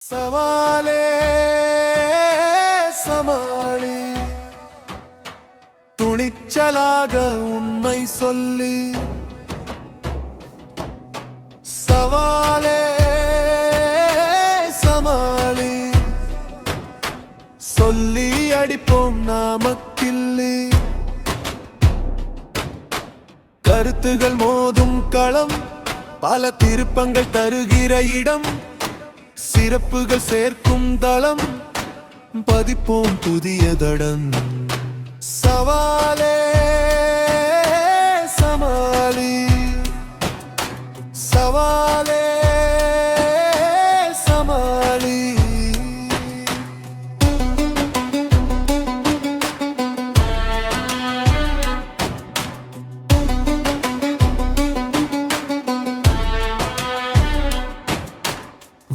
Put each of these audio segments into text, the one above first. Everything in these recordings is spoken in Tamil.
சவாலே சமாளி, துணிச்சலாக உண்மை சொல்லி. சவாலே சமாளி, சொல்லி அடிப்போம் நாமக்கில்லி. கருத்துகள் மோதும் களம், பல திருப்பங்கள் தருகிற இடம். சிறப்புகள் சேர்க்கும் தளம், பதிப்போம் புதிய தடம். சவாலே சமாளி, சவாலே சமாளி.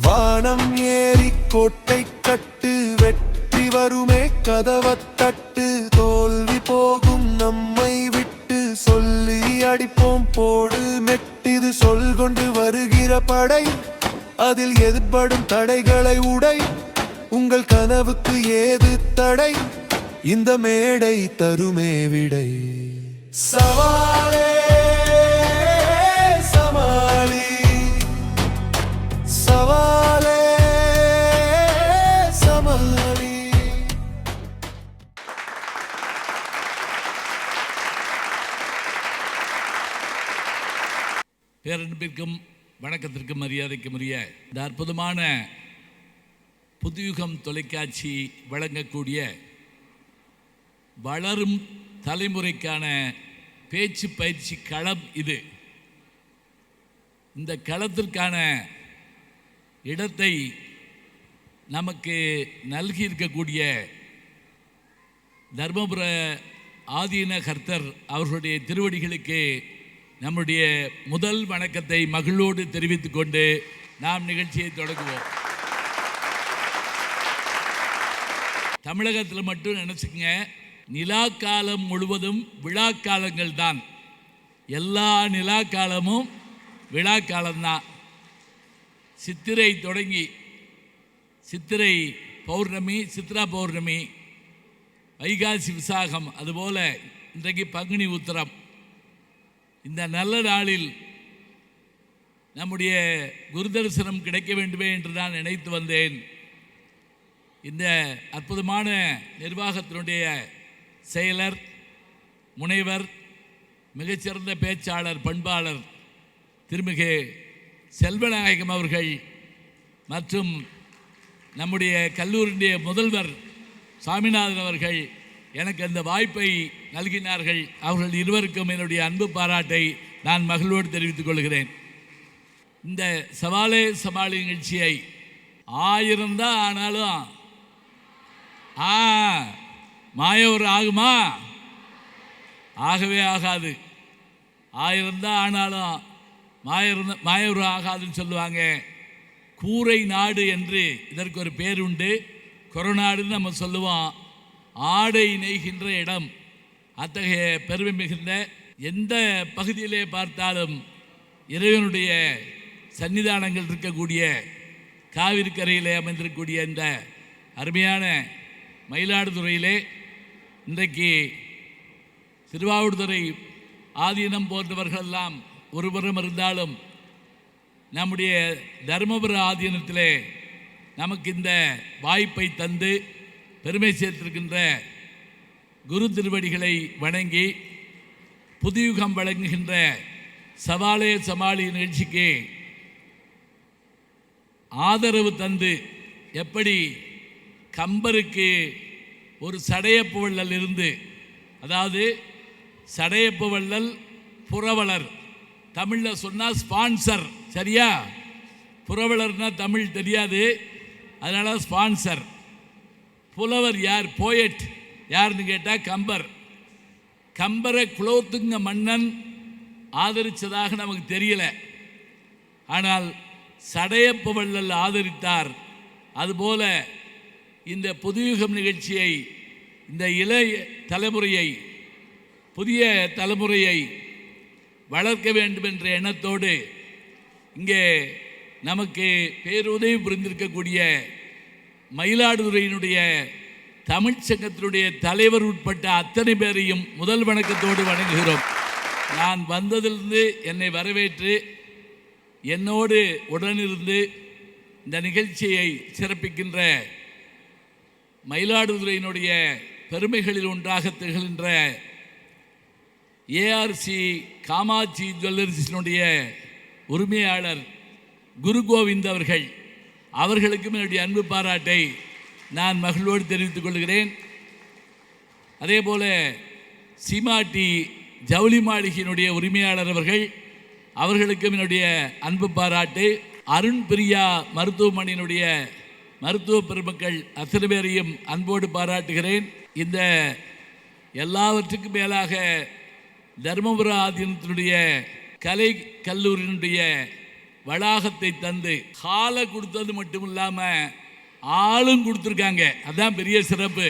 வானம் ஏறி கோட்டை கட்டு, வெற்றி வருமே கதவத்தட்டு. தோல்வி போகும் நம்மை விட்டு, சொல்லி அடிப்போம் போடு மெட்டிது. சொல் கொண்டு வருகிற படை, அதில் எதிர்படும் தடைகளை உடை. உங்கள் கனவுக்கு ஏது தடை, இந்த மேடை தருமே விடை. சவாலே சமாளி, சவாலே சமாளி. பேரன்பிற்கும் வணக்கத்திற்கும் மரியாதைக்கும் உரிய இந்த அற்புதமான புதுயுகம் தொலைக்காட்சி வழங்கக்கூடிய வளரும் தலைமுறைக்கான பேச்சு பயிற்சி களம் இது. இந்த களத்திற்கான இடத்தை நமக்கு நல்கி இருக்கக்கூடிய தர்மபுர ஆதீன கர்த்தர் அவர்களுடைய திருவடிகளுக்கு நம்முடைய முதல் வணக்கத்தை மகிழ்வோடு தெரிவித்துக் கொண்டு நாம் நிகழ்ச்சியை தொடங்குவோம். தமிழகத்தில் மட்டும் நினச்சிக்கங்க, நிலாக்காலம் முழுவதும் விழாக்காலங்கள் தான். எல்லா நிலாக்காலமும் விழாக்காலம்தான். சித்திரை தொடங்கி சித்திரை பௌர்ணமி, சித்ரா பௌர்ணமி, வைகாசி விசாகம், அதுபோல் இன்றைக்கு பங்குனி உத்திரம். இந்த நல்ல நாளில் நம்முடைய குரு தரிசனம் கிடைக்க வேண்டுமே என்று நான் நினைத்து வந்தேன். இந்த அற்புதமான நிர்வாகத்தினுடைய செயலர், முனைவர், மிகச்சிறந்த பேச்சாளர், பண்பாளர் திருமிகு செல்வநாயகம் அவர்கள் மற்றும் நம்முடைய கல்லூரியுடைய முதல்வர் சாமிநாதன் அவர்கள் எனக்கு அந்த வாய்ப்பை நல்கினார்கள். அவர்கள் இருவருக்கும் என்னுடைய அன்பு பாராட்டை நான் மகிழ்வோடு தெரிவித்துக் கொள்கிறேன். இந்த சவாலே சமாளி நிகழ்ச்சியை 1000 தான் ஆனாலும் மாயவர் ஆகுமா? ஆகவே ஆகாது. 1000 தான் ஆனாலும் மாயவர் ஆகாதுன்னு சொல்லுவாங்க. கூரை நாடு என்று இதற்கு ஒரு பேர் உண்டு. கொரோனாடுன்னு நம்ம சொல்லுவோம். ஆடை நெய்கின்ற இடம். அத்தகைய பெருமை மிகுந்த எந்த பகுதியிலே பார்த்தாலும் இறைவனுடைய சன்னிதானங்கள் இருக்கக்கூடிய காவிரி கரையிலே அமைந்திருக்கக்கூடிய இந்த அருமையான மயிலாடுதுறையிலே இன்றைக்கு திருவாவூர்துறை ஆதீனம் போன்றவர்களெல்லாம் ஒருபுறம் இருந்தாலும் நம்முடைய தர்மபுர ஆதீனத்திலே நமக்கு இந்த வாய்ப்பை தந்து பெருமை சேர்த்திருக்கின்ற குரு திருவடிகளை வணங்கி புதுயுகம் வழங்குகின்ற சவாலே சமாளி நிகழ்ச்சிக்கு ஆதரவு தந்து, எப்படி கம்பருக்கு ஒரு சடையப்பு வள்ளல் இருந்து, அதாவது சடையப்பு வள்ளல் புரவலர், தமிழில் சொன்னால் ஸ்பான்சர், சரியா? புரவலர்னா தமிழ் தெரியாது, அதனால் ஸ்பான்சர். புலவர் யார்? போயட் யாருன்னு கேட்டால் கம்பர். கம்பரை குலோத்துங்க மன்னன் ஆதரித்ததாக நமக்கு தெரியல, ஆனால் சடையப்ப வள்ளல் ஆதரித்தார். அதுபோல இந்த புதுயுகம் நிகழ்ச்சியை, இந்த இளைய தலைமுறையை, புதிய தலைமுறையை வளர்க்க வேண்டும் என்ற எண்ணத்தோடு இங்கே நமக்கு பேருதவி புரிந்திருக்கக்கூடிய மயிலாடுதுறையினுடைய தமிழ்ச்சங்கத்தினுடைய தலைவர் உட்பட்ட அத்தனை பேரையும் முதல் வணக்கத்தோடு வணங்குகிறோம். நான் வந்ததிலிருந்து என்னை வரவேற்று என்னோடு உடனிருந்து இந்த நிகழ்ச்சியை சிறப்பிக்கின்ற மயிலாடுதுறையினுடைய பெருமைகளில் ஒன்றாக திகழ்கின்ற ஏஆர்சி காமாட்சி ஜுவல்லர்ஸினுடைய உரிமையாளர் குரு கோவிந்த் அவர்களுக்கும் என்னுடைய அன்பு பாராட்டை நான் மகிழ்வோடு தெரிவித்துக் கொள்கிறேன். அதே போல சீமாட்டி ஜவுளி மாளிகையினுடைய உரிமையாளர் அவர்களுக்கும் என்னுடைய அன்பு பாராட்டு. அருண் பிரியா மருத்துவமனையினுடைய மருத்துவ பெருமக்கள் அத்தனை பேரையும் அன்போடு பாராட்டுகிறேன். இந்த எல்லாவற்றுக்கும் மேலாக தர்மபுர ஆதீனத்தினுடைய கலை கல்லூரியினுடைய வளாகத்தை தந்து ஹாலை கொடுத்தது மட்டும் இல்லாமல் ஆளும் கொடுத்துருக்காங்க. அதுதான் பெரிய சிறப்பு.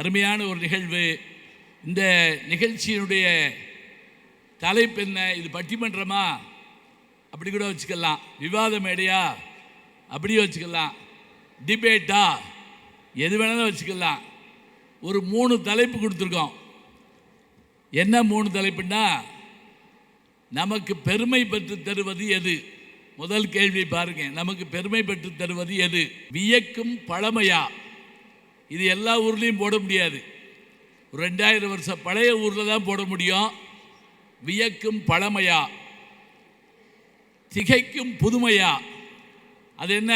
அருமையான ஒரு நிகழ்வு. இந்த நிகழ்ச்சியினுடைய தலைப்பு என்ன? இது பட்டிமன்றமா அப்படி கூட வச்சுக்கலாம், விவாத மேடையா அப்படியே வச்சுக்கலாம், டிபேட்டா எது வேணாலும் வச்சுக்கலாம். ஒரு 3 தலைப்பு கொடுத்துருக்கோம். என்ன 3 தலைப்புன்னா, நமக்கு பெருமை பெற்று தருவது எது? முதல் கேள்வி பாருங்க, நமக்கு பெருமை பெற்று தருவது எது? வியக்கும் பழமையா? இது எல்லா ஊர்லேயும் போட முடியாது. 2000 வருஷம் பழைய ஊரில் தான் போட முடியும். வியக்கும் பழமையா? திகைக்கும் புதுமையா? அது என்ன?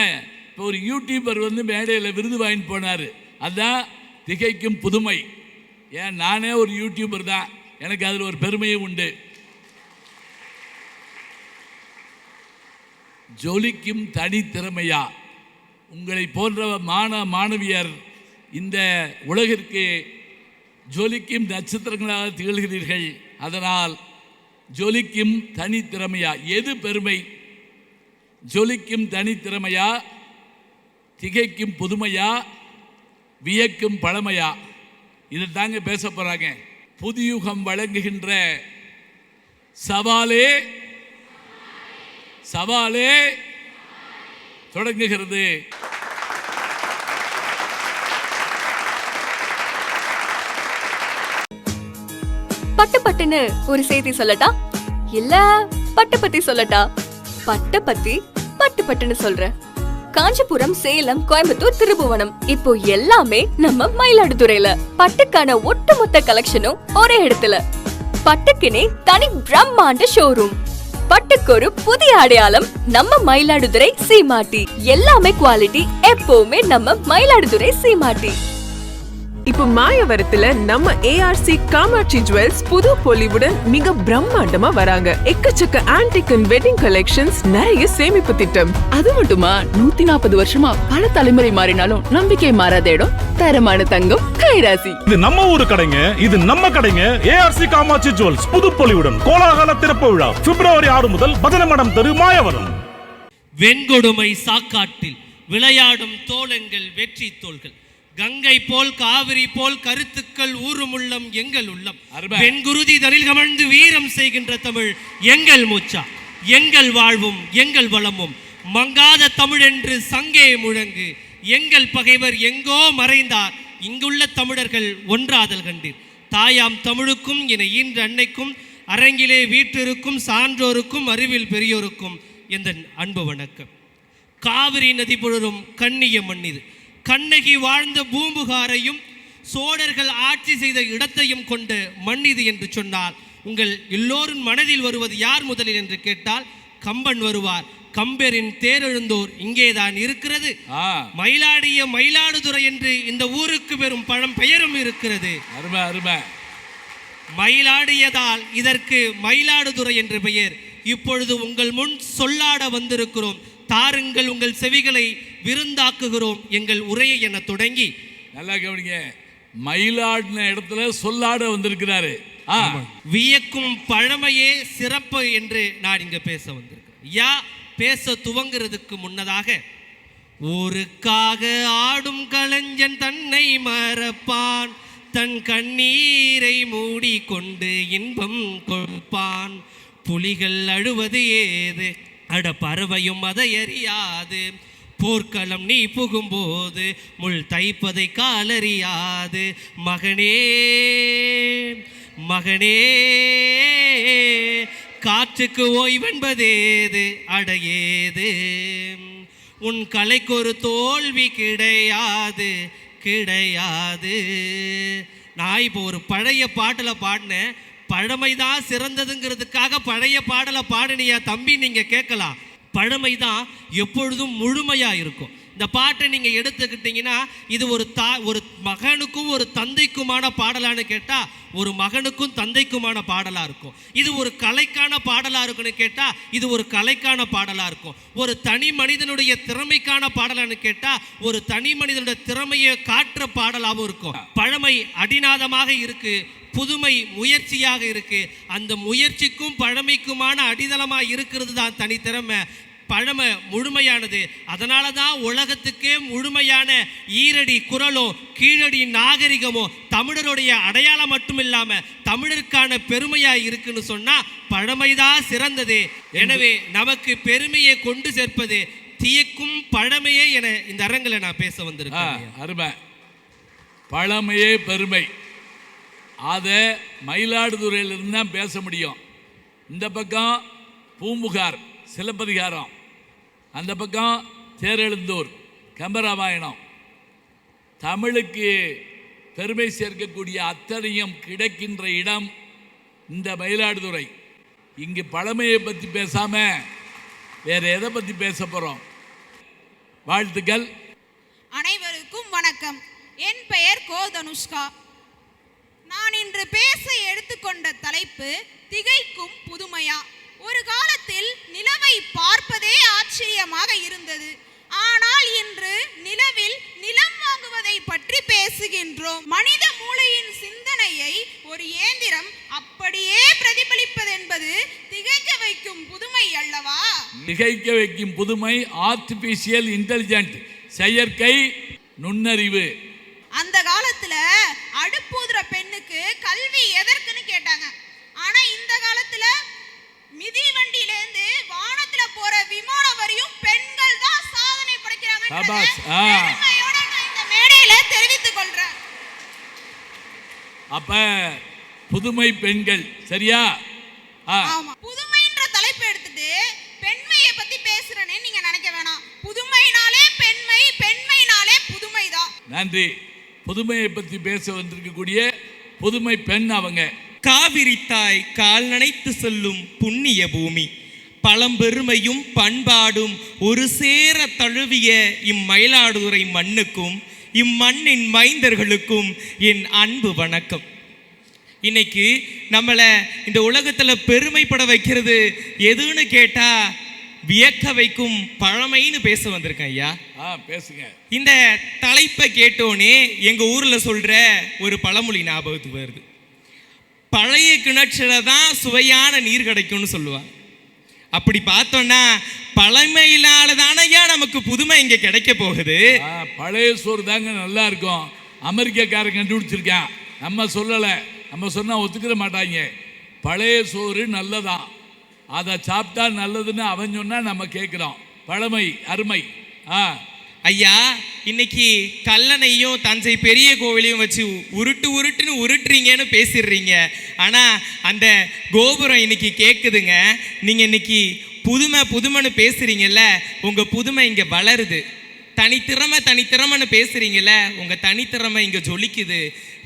இப்போ ஒரு யூடியூபர் மேடையில் விருது வாங்கிட்டு போனார், அதுதான் திகைக்கும் புதுமை. ஏன், நானே ஒரு யூடியூபர் தான், எனக்கு அதில் ஒரு பெருமையும் உண்டு. ஜொலிக்கும் தனித்திறமையா? உங்களை போன்ற மாணவியர் இந்த உலகிற்கு ஜொலிக்கும் நட்சத்திரங்களாக திகழ்கிறீர்கள். அதனால் ஜொலிக்கும் தனித்திறமையா? எது பெருமை? ஜொலிக்கும் தனித்திறமையா? திகைக்கும் புதுமையா? வியக்கும் பழமையா? இது தாங்க பேச போறாங்க. புதியுகம் வழங்குகின்ற சவாலே சவாலே தொடங்குகிறது. பட்டு பட்டுன்னு ஒரு செய்தி சொல்லட்டா, இல்ல பட்டு பத்தி சொல்லட்டா? பட்டு பத்தி பட்டு பட்டுன்னு சொல்றேன். காஞ்சிபுரம், சேலம், கோயம்புத்தூர், திருபுவனம், இப்போ எல்லாமே நம்ம மயிலாடுதுறையில. பட்டுக்கான ஒட்டுமொத்த கலெக்ஷனும் ஒரே இடத்துல. பட்டுக்குனே தனி பிரம்மாண்ட ஷோரூம். பட்டுக்கு ஒரு புதிய அடையாளம் நம்ம மயிலாடுதுறை சீமாட்டி. எல்லாமே குவாலிட்டி, எப்பவுமே நம்ம மயிலாடுதுறை சீமாட்டி. இப்போ மாயவரத்துல நம்ம ஏஆர்சி காமாட்சி ஜுவல்ஸ் புது பொலிவுடன் மிக பிரம்மாண்டமா வராங்க. எக்கச்சக்க ஆன்டிக் அண்ட் வெட்டிங் கலெக்ஷன்ஸ், நிறைய சேமிப்பு திட்டம். அது மட்டுமா, 140 வருஷமா பல தலைமுறை மாறினாலும் நம்பிக்கை மாறாத இடம் தரமான தங்கம் கைராசி. இது நம்ம ஊரு கடைங்க, இது நம்ம கடைங்க. ஏஆர்சி காமாட்சி ஜுவல்ஸ் புது பொலிவுடன் கோலாகல திறப்பு விழா பிப்ரவரி 6 முதல் பதனமடம் தெரு, மாயவரம். வெண்கொடுமை சாக்காட்டில் விளையாடும் தோழங்கள் வெற்றி தோள்கள். கங்கை போல் காவிரி போல் கருத்துக்கள் ஊறுமுள்ளம் எங்கள் உள்ளம். வெண்குருதி தனில் கமழ்ந்து வீரம் செய்கின்ற தமிழ் எங்கள் மூச்சா, எங்கள் வாழ்வும் எங்கள் வளமும். மங்காத தமிழ் என்று சங்கே முழங்கு. எங்கள் பகைவர் எங்கோ மறைந்தார், இங்குள்ள தமிழர்கள் ஒன்றாதல் கண்டீர். தாயாம் தமிழுக்கும் என ஈன்ற அன்னைக்கும் அரங்கிலே வீட்டிற்கும் சான்றோருக்கும் அறிவில் பெரியோருக்கும் எந்த அன்பு வணக்கம். காவிரி நதி பொழுதும் கண்ணிய மண்ணிது. கண்ணகி வாழ்ந்த பூம்புகாரையும் சோழர்கள் ஆட்சி செய்த இடத்தையும் கொண்ட மண்ணிது என்று சொன்னால், உங்கள் எல்லோரும் மனதில் வருவது யார் முதலில் என்று கேட்டால் கம்பன் வருவார். கம்பரின் தேரெழுந்தோர் இங்கேதான் இருக்கிறது. மயிலாடிய மயிலாடுதுறை என்று இந்த ஊருக்கு பெரும் பழம் பெயரும் இருக்கிறது. மயிலாடியதால் இதற்கு மயிலாடுதுறை என்று பெயர். இப்பொழுது உங்கள் முன் சொல்லாட வந்திருக்கிறோம். தாருங்கள், உங்கள் செவிகளை விருந்தாக்குகிறோம் எங்கள் உரையை என தொடங்கி. நல்லா கவனிங்க, மயிலாடின இடத்துல சொல்லாட வந்திருக்கிறாரு. வியக்கும் பழமையே சிறப்பு என்று நான் இங்க பேச வந்திருக்கிறேன். பேச துவங்குறதுக்கு முன்னதாக, ஊருக்காக ஆடும் கலைஞன் தன்னை மறப்பான், தன் கண்ணீரை மூடிக்கொண்டு இன்பம் கொடுப்பான். புலிகள் அழுவது ஏது, அட பறவையும் அதை அறியாது. போர்க்களம் நீ புகும்போது முள் தைப்பதை காலறியாது. மகனே மகனே காற்றுக்கு ஓய்வென்பதேது, அடையேது. உன் கலைக்கு ஒரு தோல்வி கிடையாது கிடையாது. நான் இப்போ ஒரு பழைய பாட்டில் பாடினேன். பழமைதான் சிறந்ததுங்கிறதுக்காக பழைய பாடலை பாடினியா தம்பி நீங்கள் கேட்கலாம். பழமைதான் எப்பொழுதும் முழுமையாக இருக்கும். இந்த பாட்டை நீங்கள் எடுத்துக்கிட்டீங்கன்னா இது ஒரு மகனுக்கும் ஒரு தந்தைக்குமான பாடலான்னு கேட்டால் ஒரு மகனுக்கும் தந்தைக்குமான பாடலாக இருக்கும். இது ஒரு கலைக்கான பாடலாக இருக்குன்னு கேட்டால் இது ஒரு கலைக்கான பாடலாக இருக்கும். ஒரு தனி மனிதனுடைய திறமைக்கான பாடலான்னு கேட்டால் ஒரு தனி மனிதனுடைய திறமையை காட்டுற பாடலாகவும் இருக்கும். பழமை அடிநாதமாக இருக்கு, புதுமை முயற்சியாக இருக்கு. அந்த முயற்சிக்கும் பழமைக்குமான அடித்தளமாக இருக்கிறது தான் தனித்திறமை. பழமை முழுமையானது. அதனால தான் உலகத்துக்கே முழுமையான ஈரடி குரலோ கீழடி நாகரிகமோ தமிழருடைய அடையாளம் மட்டும் இல்லாமல் தமிழருக்கான பெருமையாக இருக்குன்னு சொன்னால் பழமைதான் சிறந்தது. எனவே நமக்கு பெருமையை கொண்டு சேர்ப்பது தீயக்கும் பழமையே என இந்த அரங்கில் நான் பேச வந்திருக்கேன். அருமை. பழமையே பெருமை. அதை மயிலாடுதுறையிலிருந்து தான் பேச முடியும். இந்த பக்கம் பூம்புகார் சிலப்பதிகாரம், அந்த பக்கம் தேரெழுந்தூர் கம்பராமாயணம். தமிழுக்கு பெருமை சேர்க்கக்கூடிய அத்தனையும் கிடைக்கின்ற இடம் இந்த மயிலாடுதுறை. இங்கு பழமையை பற்றி பேசாமல் வேற எதை பற்றி பேச போகிறோம்? வாழ்த்துக்கள். அனைவருக்கும் வணக்கம். என் பெயர் கோ தனுஷ்கா. நான் இன்று பேச எடுத்துக்கொண்ட தலைப்பு திகைக்கும் புதுமையா. ஒரு காலத்தில் நிலவை பார்ப்பதே ஆச்சரியமாக இருந்தது. ஆனால் இன்று நிலவில் நிலம் வாங்குவதை பற்றி பேசுகின்றோம். மனித மூளையின் சிந்தனையை ஒரு இயந்திரம் அப்படியே பிரதிபலிப்பது என்பது திகைக்க வைக்கும் புதுமை அல்லவா? திகைக்க வைக்கும் புதுமை ஆர்டிபிஷியல் இன்டெலிஜென்ட், செயற்கை நுண்ணறிவு. அந்த காலத்துல அடுப்பூதுற பெண்ணுக்கு கல்வி எதற்குன்னு கேட்டாங்க. ஆனா இந்த காலத்துல மிதி வண்டியிலேருந்து வானத்துல போற விமானம் வரையும் பெண்கள் தான் சாதனை படைக்கிறாங்க. பெருமையோட நான் இந்த மேடையில தெரிவித்துக் கொள்றேன். அப்ப புதுமை பெண்கள், சரியா? ஆமா. புதுமைன்ற தலைப்பு எடுத்துட்டு பெண்மையை பத்தி பேசுறேன்னு நீங்க நினைக்க வேணாம். புதுமைனாலே பெண்மை, பெண்மைனாலே புதுமைதான். நன்றி. புதுமையை பற்றி பேச வந்திருக்கக்கூடிய புதுமை பெண் அவங்க. காவிரி தாய் கால் நனைத்து சொல்லும் புண்ணிய பூமி, பழம்பெருமையும் பண்பாடும் ஒரு சேர தழுவிய இம்மயிலாடுதுறை மண்ணுக்கும் இம்மண்ணின் மைந்தர்களுக்கும் என் அன்பு வணக்கம். இன்னைக்கு நம்மளை இந்த உலகத்தில் பெருமைப்பட வைக்கிறது எதுன்னு கேட்டா வியக்க வைக்கும் பழமைன்னு பேச வந்திருக்கேன் ஐயா. பேசுங்க. இந்த தலைப்பை கேட்டோனே எங்க ஊர்ல சொல்ற ஒரு பழமொழி ஞாபகத்துக்கு வருது. பழைய கிணற்றுல தான் சுவையான நீர் கிடைக்கும்னு சொல்லுவாங்க. அப்படி பார்த்தோம்னா பழமையினால தானையா நமக்கு புதுமை இங்க கிடைக்க போகுது. பழைய சோறு தாங்க நல்லா இருக்கும். அமெரிக்காக்காரன் கண்டுபிடிச்சிருக்கான், நம்ம சொல்லலை. நம்ம சொன்னா ஒத்துக்கிற மாட்டாங்க. பழைய சோறு நல்லதான், அதை சாப்பிட்டா நல்லதுன்னு அவன் சொன்னா நம்ம கேட்குறோம். பழமை அருமை. ஐயா, இன்னைக்கு கல்லணையும் தஞ்சை பெரிய கோவிலையும் வச்சு உருட்டுன்னு உருட்டுறீங்கன்னு பேசிடுறீங்க. ஆனால் அந்த கோபுரம் இன்னைக்கு கேட்குதுங்க. நீங்கள் இன்னைக்கு புதுமைன்னு பேசுறீங்கல்ல, உங்கள் புதுமை இங்கே வளருது. தனித்திறமைன்னு பேசுறீங்கல்ல, உங்கள் தனித்திறமை இங்கே ஜொலிக்குது.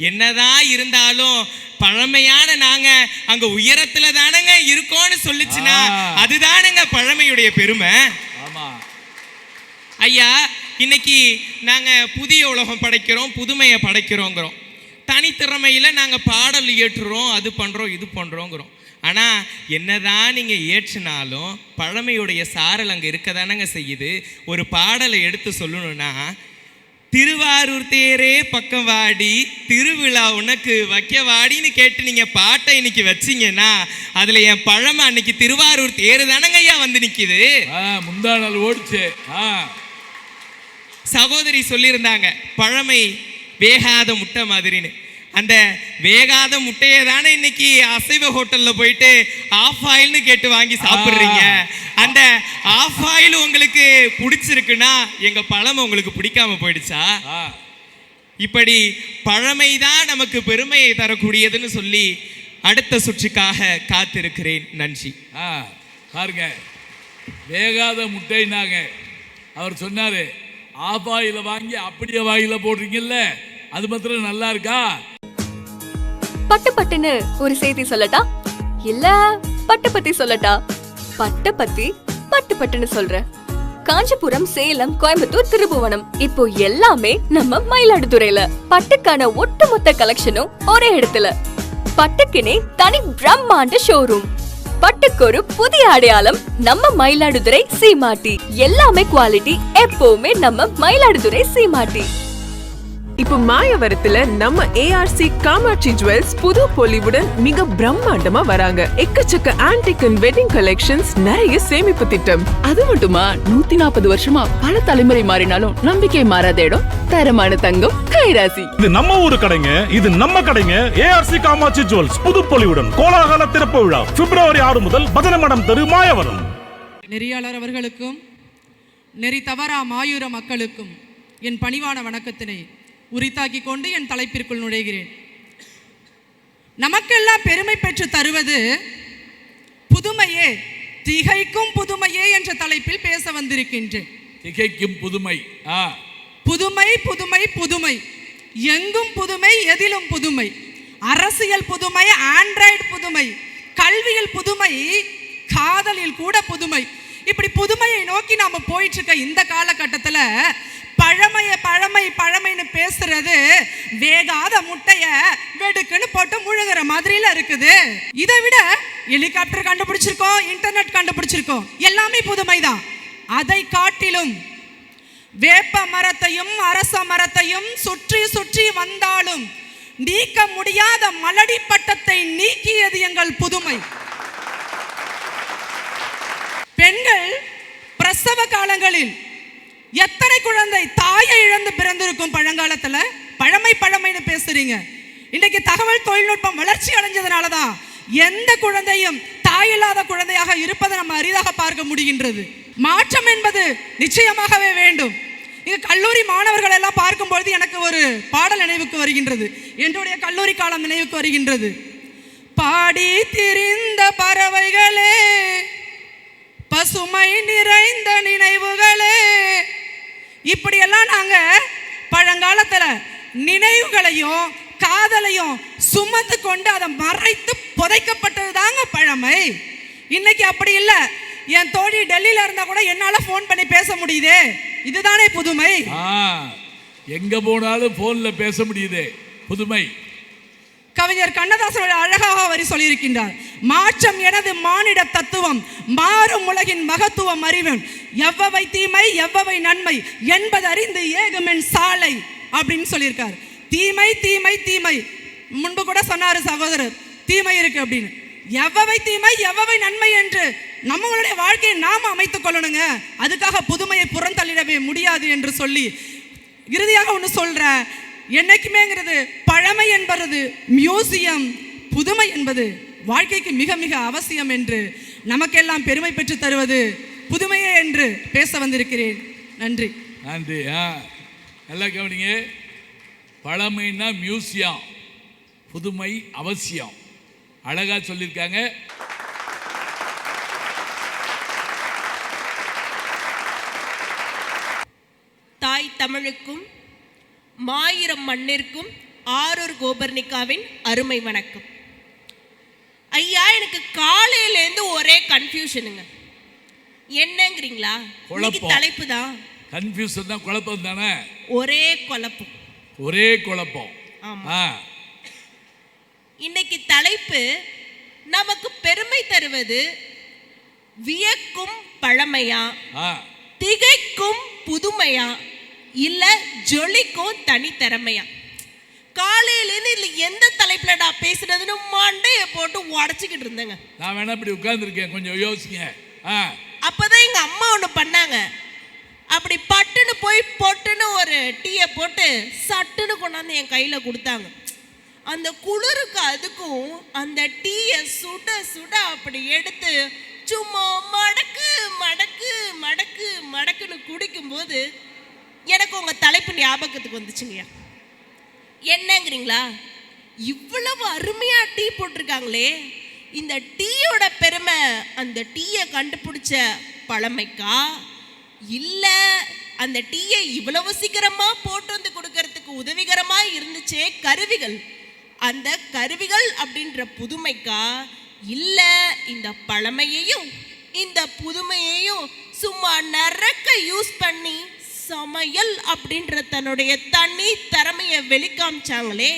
என்னதான் இருந்தாலும் பழமையான நாங்க அங்க உயரத்துல தானங்க இருக்கோம்னு சொல்லிச்சுன்னா அதுதானுங்க பழமையுடைய பெருமை. ஐயா, இன்னைக்கு நாங்க புதிய உலகம் படைக்கிறோம், புதுமையை படைக்கிறோங்கிறோம். தனித்திறமையில நாங்க பாடல் இயற்றுறோம், அது பண்றோம் இது பண்றோங்கிறோம். ஆனா என்னதான் நீங்க ஏற்றினாலும் பழமையுடைய சாரல் அங்க இருக்கதானங்க செய்யுது. ஒரு பாடலை எடுத்து சொல்லணும்னா, திருவாரூர் தேரே பக்கம் வாடி திருவிழா உனக்கு வைக்க வாடின்னு கேட்டு நீங்க பாட்டை இன்னைக்கு வச்சிங்கன்னா அதுல என் பழமை அன்னைக்கு திருவாரூர் தேரு தானங்க ஐயா வந்து நிக்குது. முந்தா நாள் ஓடிச்சு. சகோதரி சொல்லியிருந்தாங்க பழமை வேகாத முட்டை மாதிரின்னு. அந்த வேகாத முட்டையை தானே இன்னைக்கு அசைவ ஹோட்டல்ல போயிட்டு ஆஃப் ஆயில்னு கேட்டு வாங்கி சாப்பிடுறீங்க. அந்த ஆஃப் ஆயில் உங்களுக்கு பிடிச்சிருக்குன்னா எங்க பழமை உங்களுக்கு பிடிக்காம போயிடுச்சா? இப்படி பழமைதான் நமக்கு பெருமையை தரக்கூடியதுன்னு சொல்லி அடுத்த சுற்றுக்காக காத்திருக்கிறேன். நன்றி. பாருங்க, வேகாத முட்டைனாங்க. அவர் சொன்னாரு ஆஃப் ஆயில வாங்கி அப்படியே வாயில போடுறீங்கல்ல, அது மாத்திரம் நல்லா இருக்கா? பட்டு பட்டுன்னு ஒரு செய்தி சொல்லட்டா, இல்ல பட்டு பத்தி சொல்லட்டா? பட்டு பத்தி பட்டு பட்டுன்னு சொல்றேன். காஞ்சிபுரம், சேலம், கோயம்புத்தூர், திருபுவனம், இப்போ எல்லாமே நம்ம மயிலாடுதுறையில. பட்டுக்கான ஒட்டுமொத்த கலெக்ஷனும் ஒரே இடத்துல. பட்டுக்குனே தனி பிரம்மாண்ட ஷோரூம். பட்டுக்கு ஒரு புதிய அடையாளம் நம்ம மயிலாடுதுறை சீமாட்டி. எல்லாமே குவாலிட்டி, எப்பவுமே நம்ம மயிலாடுதுறை சீமாட்டி. இப்போ மாயவரத்துல நம்ம ஏஆர்சி காமாட்சி ஜுவல்ஸ் புது பொலிவுடன் மிக பிரம்மாண்டமா வராங்க. எக்கச்சக்க ஆன்டிக் அண்ட் வெட்டிங் கலெக்ஷன்ஸ், நிறைய சேமிப்பு திட்டம். அது மட்டுமா 140 வருஷமா பல தலைமுறை மாறினாலும் நம்பிக்கை மாறாத இடம் தரமான தங்கம் கைராசி. இது நம்ம ஊரு கடைங்க, இது நம்ம கடைங்க. ஏஆர்சி காமாட்சி ஜுவல்ஸ் புது பொலிவுடன் கோலாகல திறப்பு விழா பிப்ரவரி 6 முதல் பஜனை மடம் தெரு, மாயவரம். நெறியாளர் அவர்களுக்கும் நெறி தவறா மாயூர மக்களுக்கும் என் பணிவான வணக்கத்தினை உரித்தாக்கி கொண்டு என் தலைப்பிற்குள் நுழைகிறேன். நமக்கெல்லாம் பெருமை பெற்று தருவது புதுமையே, திகைக்கும் புதுமையே என்ற தலைப்பில் பேச வந்திருக்கின்றேன். திகைக்கும் புதுமை. புதுமை புதுமை புதுமை, எங்கும் புதுமை, எதிலும் புதுமை. அரசியல் புதுமை, ஆண்ட்ராய்டு புதுமை, கல்வியில் புதுமை, காதலில் கூட புதுமை. இப்படி புதுமையை நோக்கி நாம போயிட்டு இருக்க இந்த காலகட்டத்தில் பழமைன்னு பேசுறது வேகாத முட்டைய வெடுக்குன்னு போட்டு முழுகிற மாதிரில இருக்குது. இதை விட ஹெலிகாப்டர் கண்டுபிடிச்சிருக்கோம், இன்டர்நெட் கண்டுபிடிச்சிருக்கோம், எல்லாமே புதுமைதான். அதை காட்டிலும் வேப்ப மரத்தையும் அரச மரத்தையும் சுற்றி சுற்றி வந்தாலும் நீக்க முடியாத மலடி பட்டத்தை நீக்கியது எங்கள் புதுமை. பெண்கள் பிரசவ காலங்களில் எத்தனை குழந்தை தாயை இழந்து பிறந்திருக்கும் பழங்காலத்துல. பழமைன்னு பேசுறீங்க. இன்னைக்கு தகவல் தொழில்நுட்பம் வளர்ச்சி அடைஞ்சதுனாலதான் எந்த குழந்தையும் தாயில்லாத குழந்தையாக இருப்பதை நம்ம அரிதாக பார்க்க முடிகின்றது. மாற்றம் என்பது நிச்சயமாகவே வேண்டும். இங்க கல்லூரி மாணவர்கள் எல்லாம் பார்க்கும்பொழுது எனக்கு ஒரு பாடல் நினைவுக்கு வருகின்றது. என்னுடைய கல்லூரி காலம் நினைவுக்கு வருகின்றது. பாடி திரிந்த பறவைகளே, பசுமை நிறைந்த நினைவுகளே. இப்படியெல்லாம் நாங்க பழங்காலத்துல நினைவுகளையும் காதலையும் சுமந்து கொண்டு அதை மறைத்து புதைக்கப்பட்டது தாங்க பழமை. இன்னைக்கு அப்படி இல்லை. என் தோழி டெல்லியில இருந்தா கூட என்னால போன் பண்ணி பேச முடியுதே, இதுதானே புதுமை. எங்க போனாலும் போன்ல பேச முடியுதே, புதுமை. கவிஞர் கண்ணதாசன் அழகாக வரி சொல்லியிருக்கின்றார். மாற்றம் எனது மானிட தத்துவம், மாறும் உலகின் மகத்துவம் அறிவன், எவ்வவை தீமை எவ்வவை நன்மை என்பது அறிந்து ஏகுமென் சாலை அப்படின்னு சொல்லியிருக்கார். தீமை தீமை தீமை, முன்பு கூட சொன்னாரு சகோதரர், தீமை இருக்கு அப்படின்னு. எவ்வவை தீமை எவ்வவை நன்மை என்று நம்மளுடைய வாழ்க்கையை நாம அமைத்துக் கொள்ளணுங்க. அதுக்காக புதுமையை புறந்தள்ளிடவே முடியாது என்று சொல்லி இறுதியாக ஒன்று சொல்ற, என்னைக்குமேங்கிறது பழமை என்பது மியூசியம், புதுமை என்பது வாழ்க்கைக்கு மிக மிக அவசியம் என்று நமக்கெல்லாம் பெருமை பெற்று தருவது புதுமையே என்று பேச வந்திருக்கிறேன். நன்றி. நன்றி. நல்லா கவனிங்க. பழமைன்னா மியூசியம், புதுமை அவசியம். அழகா சொல்லியிருக்காங்க. தாய் தமிழுக்கும் மாயிரம் மண்ணிற்கும் ஆரூர் கோபர்ணிகாவின் அருமை வணக்கம். ஐயா, எனக்கு காலையிலேருந்து ஒரே கன்ஃபியூஷனுங்க. என்னங்கிறீங்களா? தலைப்பு தான் கன்ஃபியூஷன் தான், குழப்பம் தானே. ஒரே குழப்பம், ஒரே குழப்பம். இன்னைக்கு தலைப்பு நமக்கு பெருமை தருவது வியக்கும் பழமையா, திகைக்கும் புதுமையா, இல்ல ஜொலிக்கும் தனித்திறமையா? காலையிலேருந்து இல்ல எந்த தலைப்புல நான் பேசுனதுன்னு மண்டைய போட்டு உடச்சிக்கிட்டு இருந்தேங்க. நான் வேணா இப்படி உட்கார்ந்துருக்கேன், கொஞ்சம் யோசிங்க. அப்பதான் எங்க அம்மா ஒண்ணு பண்ணாங்க. அப்படி பட்டுன்னு போய் பொட்டுன்னு ஒரு டீயை போட்டு சட்டுன்னு கொண்டாந்து என் கையில கொடுத்தாங்க. அந்த குளிருக்கு அதுக்கும் அந்த டீயை சுட சுட அப்படி எடுத்து சும்மா மடக்கு மடக்கு மடக்கு மடக்குன்னு குடிக்கும்போது எனக்கு உங்க தலைப்பு ஞாபகத்துக்கு வந்துச்சுங்கய்யா. என்னங்கிறீங்களா? இவ்வளவு அருமையா டீ போட்டிருக்காங்களே, இந்த டீயோட பெருமை அந்த டீயை கண்டுபிடிச்ச பழமைக்கா, இல்ல அந்த டீயை இவ்வளவு சீக்கிரமா போட்டு வந்து கொடுக்கறதுக்கு உதவிகரமா இருந்துச்சே கருவிகள், அந்த கருவிகள் அப்படின்ற புதுமைக்கா, இல்ல இந்த பழமையையும் இந்த புதுமையையும் சும்மா நரக்க யூஸ் பண்ணி சமையல் அப்படின்ற தன்னுடைய தனி திறமையை வெளிக்காமிச்சாங்களே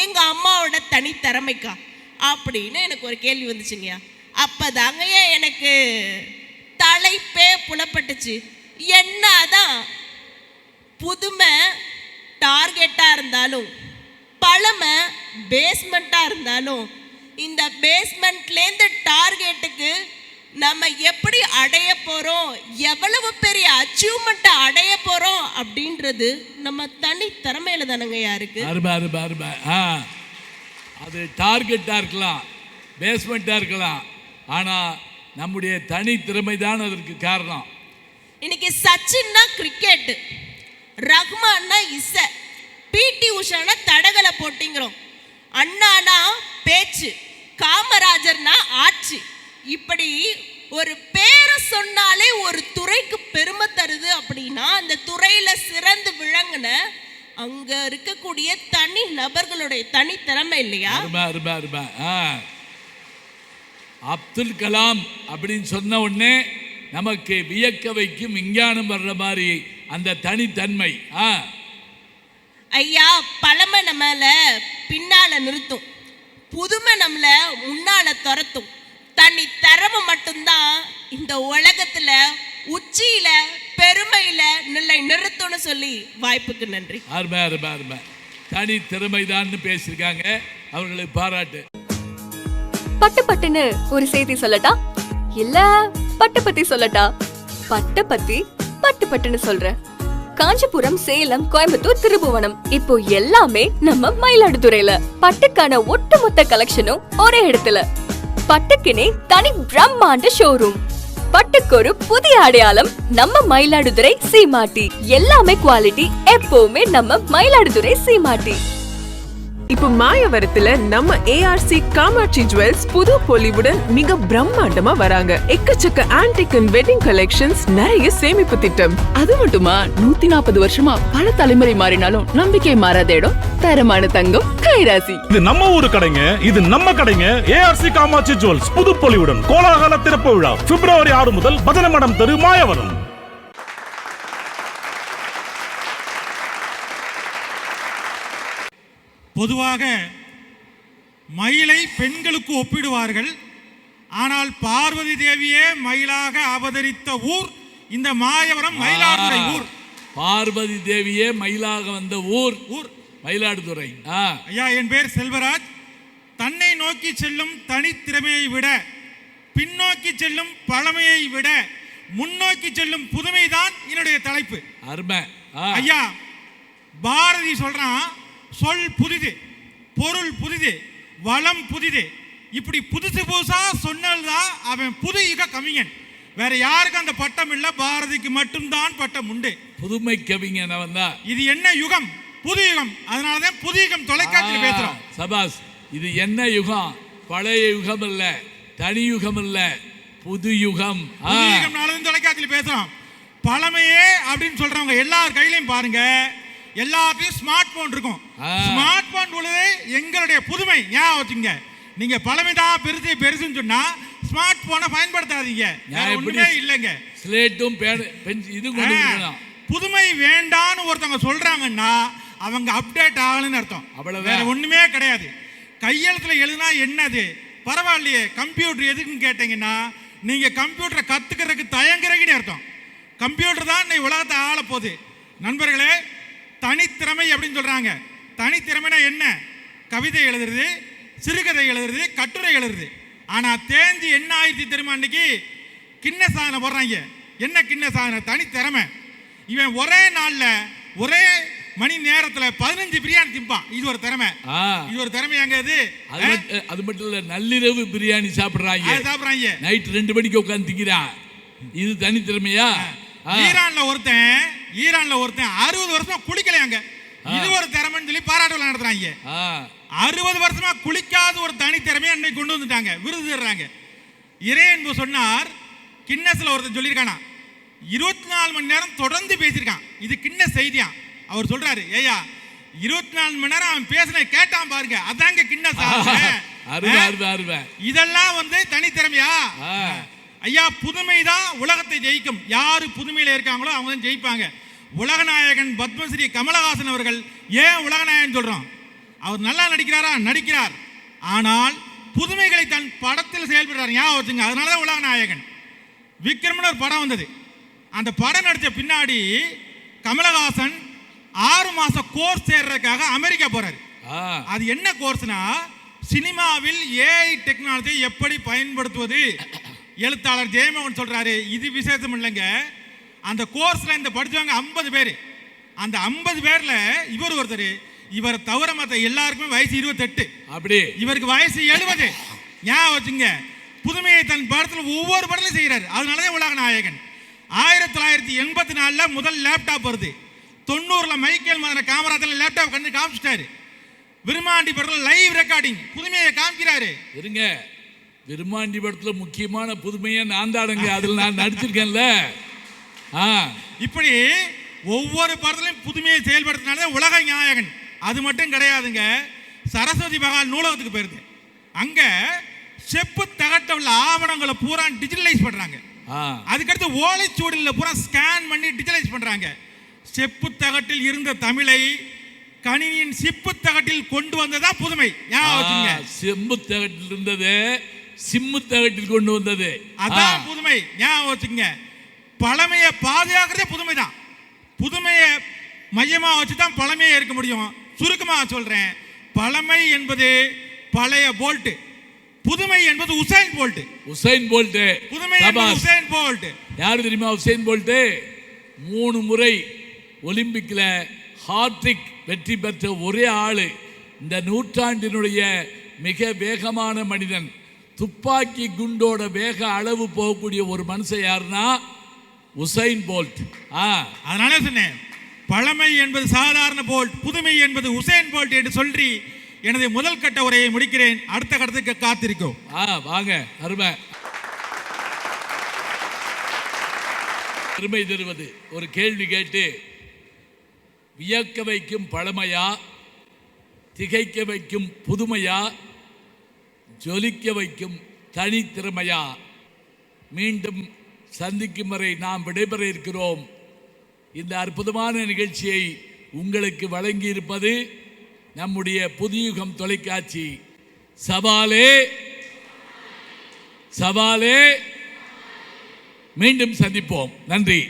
எங்க அம்மாவோட தனி திறமைக்கா அப்படின்னு எனக்கு ஒரு கேள்வி வந்துச்சுங்கய்யா. அப்பதாங்கய்யா எனக்கு தலைப்பே புலப்பட்டுச்சு. என்னதான் புதுமை டார்கெட்டா இருந்தாலும் பழமை பேஸ்மெண்டா இருந்தாலும் இந்த பேஸ்மெண்ட்லேருந்து டார்கெட்டுக்கு நம்ம எப்படி அடைய போறோம், எவ்வளவு பெரிய அச்சீவ்மெண்ட்டை அடைய போறோம் அப்படின்றது நம்ம தனி திறமையில தானங்கய்யா இருக்கு. அது டார்கெட்டா இருக்கலாம், பேஸ்மெண்ட்டா இருக்கலாம், ஆனா நம்முடைய தனி திறமை தான் அதற்கு காரணம். இன்னைக்கு சச்சின்னா கிரிக்கெட், ரஹ்மான்னா இசை, பிடி உஷானா தடகள போட்டிங்கிறோம், அண்ணானா பேச்சு, காமராஜர்னா ஆட்சி. இப்படி ஒரு பேரை சொன்னாலே ஒரு துறைக்கு பெருமை தருது அப்படின்னா அந்த துறையில சிறந்து விளங்குன அங்க இருக்கக்கூடிய தனி நபர்களுடைய தனி திறமை இல்லையா? அப்துல் கலாம் அப்படின்னு சொன்ன உடனே நமக்கு வியக்க வைக்கும் விஞ்ஞானம் வர்ற மாதிரி அந்த தனித்தன்மை. ஐயா, பழமை நம்மள பின்னால நிறுத்தும், புதுமை நம்மள முன்னால துரத்தும். தனி திறமை மட்டும்தான் இந்த உலகத்துல உச்சியில பெருமையில நிறுத்தும்னு சொல்லி வாய்ப்புக்கு நன்றி. தனி திறமைதான் பேசியிருக்காங்க, அவர்களுக்கு பாராட்டு. பட்டு பட்டுன்னு ஒரு செய்தி சொல்லட்டா, இல்ல பட்டு பத்தி சொல்லட்டா? பட்டு பத்தி பட்டு பட்டுன்னு சொல்றேன். காஞ்சிபுரம், சேலம், கோயம்புத்தூர், திருபுவனம், இப்போ எல்லாமே நம்ம மயிலாடுதுறையில. பட்டுக்கான ஒட்டுமொத்த கலெக்ஷனும் ஒரே இடத்துல. பட்டுக்குனே தனி பிரம்மாண்ட ஷோரூம். பட்டுக்கு ஒரு புதிய அடையாளம் நம்ம மயிலாடுதுறை சீமாட்டி. எல்லாமே குவாலிட்டி, எப்பவுமே நம்ம மயிலாடுதுறை சீமாட்டி. இப்போ மாயவரத்துல நம்ம ஏஆர்சி காமாட்சி ஜுவல்ஸ் புது பொலிவுடன் மிக பிரம்மாண்டமா வராங்க. எக்கச்சக்க ஆன்டிக் அண்ட் வெட்டிங் கலெக்ஷன்ஸ், நிறைய சேமிப்பு திட்டம். அது மட்டுமா 140 வருஷமா பல தலைமுறை மாறினாலும் நம்பிக்கை மாறாத இடம் தரமான தங்கம் கைராசி. இது நம்ம ஊரு கடைங்க, இது நம்ம கடைங்க. ஏஆர்சி காமாட்சி ஜுவல்ஸ் புது பொலிவுடன் கோலாகல திறப்பு விழா பிப்ரவரி 6 முதல் பஜனை மடம் தெரு, மாயவரம். பொதுவாக மயிலை பெண்களுக்கு ஒப்பிடுவார்கள். ஆனால் பார்வதி தேவியே மயிலாக அவதரித்த ஊர் இந்த மாயவரம், மயிலாடுதுறை ஊர். பார்வதி தேவியே மயிலாக வந்த ஊர் மயிலாடுதுறை. ஐயா, என் பேர் செல்வராஜ். தன்னை நோக்கி செல்லும் தனித்திறமையை விட, பின்னோக்கி செல்லும் பழமையை விட, முன்னோக்கி செல்லும் புதுமைதான் என்னுடைய தலைப்பு. ஐயா, பாரதி சொல்றான், சொல் புதிது, பொருள் புதிது, வளம் புதிது. இப்படி புதுசு புதுசா சொன்னதுதான் அவன் புது யுக கவிஞன். வேற யாருக்கும் அந்த பட்டம் இல்ல, பாரதிக்கு மட்டும்தான் பட்டம் உண்டு. புதுமை கவிஞன் அவன் தான். இது என்ன யுகம்? புது யுகம். அதனாலதான் புது யுகம் தொலைக்காட்சியில் பேசுறோம். சபாஸ். இது என்ன யுகம்? பழைய யுகம் இல்ல, தனி யுகம் இல்ல, புது யுகம். புது யுகம் தொலைக்காட்சியில் பேசுறோம். பழமையே அப்படின்னு சொல்றவங்க எல்லார் கையிலையும் பாருங்க, எல்லாத்தையும் ஸ்மார்ட் போன் இருக்கும். ஸ்மார்ட் போன் உள்ளது எங்களுடைய புதுமை. ஞாபகம் வச்சுங்க. நீங்க பழமைதான் பெருசு பெருசுன்னு சொன்னா ஸ்மார்ட் போனை பயன்படுத்தாதீங்க. ஒண்ணுமே இல்லைங்க. ஸ்லேட்டும் இது புதுமை வேண்டான்னு ஒருத்தவங்க சொல்றாங்கன்னா அவங்க அப்டேட் ஆகலன்னு அர்த்தம். வேற ஒண்ணுமே கிடையாது. கையெழுத்துல எழுதினா என்னது பரவாயில்லையே, கம்ப்யூட்டர் எதுக்குன்னு கேட்டீங்கன்னா நீங்க கம்ப்யூட்டரை கத்துக்கிறதுக்கு தயங்குறீங்கன்னு அர்த்தம். கம்ப்யூட்டர் தான் இந்த உலகத்தை ஆள போகுது. நண்பர்களே, தனித்திறமை அப்படின்னு சொல்றாங்க. தனித்திறமைனா என்ன? கவிதை எழுதுறது, சிறுகதை எழுதுறது, கட்டுரை எழுதுறது. ஆனா தேஞ்சி என்ன ஆயிடுச்சு தெரியுமா? இன்னைக்கு கிண்ண சாதனை போடுறாங்க. என்ன கிண்ண சாதனை? தனித்திறமை. இவன் ஒரே நாள்ல ஒரே மணி நேரத்துல 15 பிரியாணி திம்பான். இது ஒரு திறமை. இது ஒரு திறமை. அங்க அது மட்டும் இல்ல, நள்ளிரவு பிரியாணி சாப்பிடுறாங்க, நைட் 2 மணிக்கு உட்கார்ந்து திங்கிறான். இது தனி திறமையா? ஈரான்ல ஒருத்தன் 60 வருஷமா குளிக்கலையாங்க. இது ஒரு திறமைன்னு சொல்லி பாராட்டு விழா நடத்துறாங்க. 60 வருஷமா குளிக்காத ஒரு தனி திறமையை அன்னைக்கு கொண்டு வந்துட்டாங்க, விருது தர்றாங்க. இறையன்பு சொன்னார், கின்னஸ்ல ஒருத்தன் சொல்லியிருக்கானா 24 மணி நேரம் தொடர்ந்து பேசியிருக்கான். இது கின்ன செய்தியா. அவர் சொல்றாரு, ஏயா 24 மணி நேரம் அவன் பேசின கேட்டான் பாருங்க, அதாங்க கின்னஸ். இதெல்லாம் வந்து தனித்திறமையா? ஐயா, புதுமைதான் உலகத்தை ஜெயிக்கும். யாரு புதுமையில இருக்காங்களோ அவங்க தான் ஜெயிப்பாங்க. உலகநாயகன் பத்மஸ்ரீ கமலஹாசன் அவர்கள் ஏன் உலகநாயகன் சொல்றோம்? அவர் நல்லா நடிக்கிறாரா? நடிக்கிறார். ஆனால் புதுமைகளை தன் படத்தில் செயல்படுறார். ஞாபகம் வச்சுங்க, அதனாலதான் உலகநாயகன். விக்ரம்னு ஒரு படம் வந்தது. அந்த படம் நடிச்ச பின்னாடி கமலஹாசன் 6 மாச கோர்ஸ் சேர்றதுக்காக அமெரிக்கா போறாரு. அது என்ன கோர்ஸ்னா, சினிமாவில் ஏஐ டெக்னாலஜி எப்படி பயன்படுத்துவது. எழுத்தாளர் ஜெயமோகன் சொல்றாரு, இது விசேஷம் இல்லைங்க. அந்த கோர்ஸ்ல இந்த படிச்சவங்க 50 பேர். அந்த 50 பேர்ல இவர் ஒருத்தர். இவர் தவிர மற்ற எல்லாருக்குமே வயசு 28. அப்படி இவருக்கு வயசு 70. ஞாபகம் வச்சுங்க. புதுமையை தன் படத்தில் ஒவ்வொரு படத்திலும் செய்கிறார். அதனாலதான் உலக நாயகன். 1984 முதல் லேப்டாப் வருது. 90 மைக்கேல் மதன காமராஜர் லேப்டாப் கண்டு காமிச்சிட்டாரு. விருமாண்டி படத்தில் லைவ் ரெக்கார்டிங் புதுமையை காமிக்கிறாரு. இருங்க, விருமாண்டி படத்தில் முக்கியமான புதுமையை நான் தாடுங்க, அதில் நான் நடிச்சிருக்கேன்ல. இப்படி ஒவ்வொரு படத்திலையும் புதுமையை செயல்படுத்தினாலே உலக நாயகன். அது மட்டும் கிடையாதுங்க, சரஸ்வதி மகால் நூலகத்துக்கு போயிருது. அங்க செப்பு தகட்ட உள்ள ஆவணங்களை பூரா டிஜிட்டலைஸ் பண்றாங்க. அதுக்கடுத்து ஓலைச்சுவடியில் பூரா ஸ்கேன் பண்ணி டிஜிட்டலைஸ் பண்றாங்க. செப்பு தகட்டில் இருந்த தமிழை கணினியின் சிப்பு தகட்டில் கொண்டு வந்ததா புதுமை. செம்பு தகட்டில் இருந்தது சிம்மு தகட்டில் கொண்டு வந்தது, அதான் புதுமை. ஞாபகம் வச்சுங்க. பழமையை பாதுகாக்கிறதே புதுமை தான். புதுமையை மையமா வச்சுதான் பழமையை இருக்க முடியும். சுருக்கமாக சொல்றேன், பழமை என்பது பழைய போல்ட், புதுமை என்பது உசைன் போல்ட். உசைன் போல்ட் புதுமை என்பது உசைன் போல்ட். யாரு தெரியுமா உசைன் போல்ட்? 3 முறை ஒலிம்பிக்ல ஹார்ட்ரிக் வெற்றி பெற்ற ஒரே ஆளு. இந்த நூற்றாண்டினுடைய மிக வேகமான மனிதன். துப்பாக்கி குண்டோட வேக அளவு போகக்கூடிய ஒரு மனுஷன் யாருன்னா உசைன் போல்ட். அதனால சொன்னேன், பழமை என்பது சாதாரண போல்ட், புதுமை என்பது உசைன் போல்ட் என்று சொல்லி எனது முதல் கட்ட உரையை முடிக்கிறேன். அடுத்த கட்டத்துக்கு காத்திருக்கோம். வாங்க. அருமை. பெருமை தருவது ஒரு கேள்வி கேட்டு வியக்க வைக்கும் பழமையா, திகைக்க வைக்கும் புதுமையா, ஜொலிக்க வைக்கும் தனித்திறமையா? மீண்டும் சந்திக்கும் வரை நாம் விடைபெற இருக்கிறோம். இந்த அற்புதமான நிகழ்ச்சியை உங்களுக்கு வழங்கி இருப்பது நம்முடைய புதியுகம் தொலைக்காட்சி. சவாலே சவாலே. மீண்டும் சந்திப்போம். நன்றி.